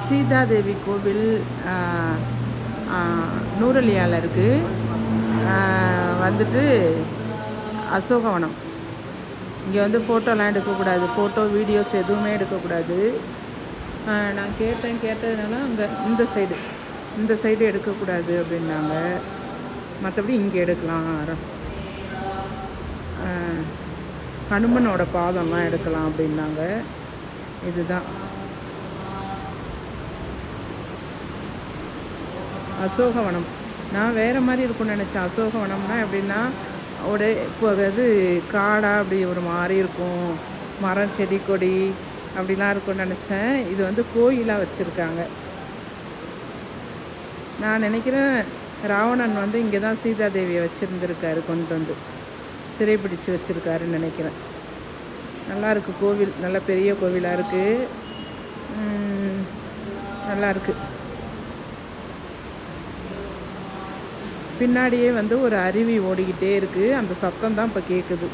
சீதாதேவி கோவில் நூரலியாவில் இருக்குது. வந்துட்டு அசோகவனம். இங்கே வந்து ஃபோட்டோலாம் எடுக்கக்கூடாது, ஃபோட்டோ வீடியோஸ் எதுவுமே எடுக்கக்கூடாது. நான் கேட்டதுனால அங்கே இந்த சைடு எடுக்கக்கூடாது அப்படின்னாங்க. மற்றபடி இங்கே எடுக்கலாம். ஹனுமனோட பாதம்லாம் எடுக்கலாம் அப்படின்னாங்க. இதுதான் அசோகவனம். நான் வேறு மாதிரி இருக்கும்னு நினச்சேன். அசோகவனம்னா எப்படின்னா இப்போ அது காடாக அப்படி ஒரு மாதிரி இருக்கும், மரம் செடி கொடி அப்படிலாம் இருக்கும்னு நினச்சேன். இது வந்து கோயிலாக வச்சுருக்காங்க. நான் நினைக்கிறேன் ராவணன் வந்து இங்கே தான் சீதாதேவியை வச்சுருந்துருக்காரு, கொண்டு வந்து சிறை பிடிச்சி வச்சுருக்காருன்னு நினைக்கிறேன். நல்லா இருக்குது கோவில், நல்ல பெரிய கோவிலாக இருக்குது, நல்லா இருக்குது. பின்னாடியே வந்து ஒரு அருவி ஓடிக்கிட்டே இருக்குது. அந்த சத்தம் தான் இப்போ கேட்குது.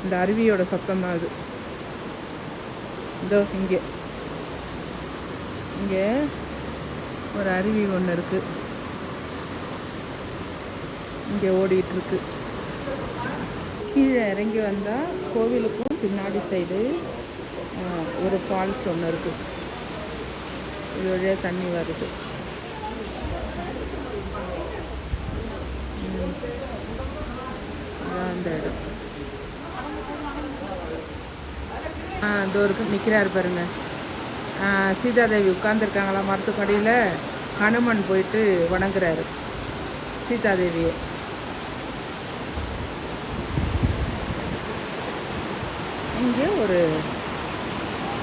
இந்த அருவியோட சத்தம் தான் அது. இதோ இங்கே ஒரு அருவி ஒன்று இருக்குது, இங்கே ஓடிட்டுருக்கு. கீழே இறங்கி வந்தால் கோவிலுக்கும் பின்னாடி சைடு ஒரு ஃபால்ஸ் ஒன்று இருக்குது. இது வழியாக தண்ணி வருது. அந்த இடம் இதோ இருக்கு, நிற்கிறாரு பாருங்க. சீதாதேவி உட்கார்ந்துருக்காங்களா மரத்துக்கடியில். ஹனுமன் போயிட்டு வணங்குறாரு சீதாதேவியை. இங்கே ஒரு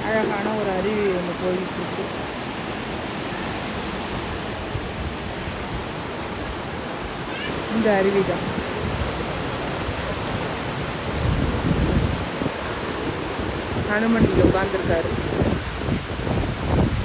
அழகான ஒரு அருவி ஒன்று போயிட்டு இருக்கு. இந்த அருவி தான். ஹனுமன் இங்கே உட்கார்ந்துருக்காரு.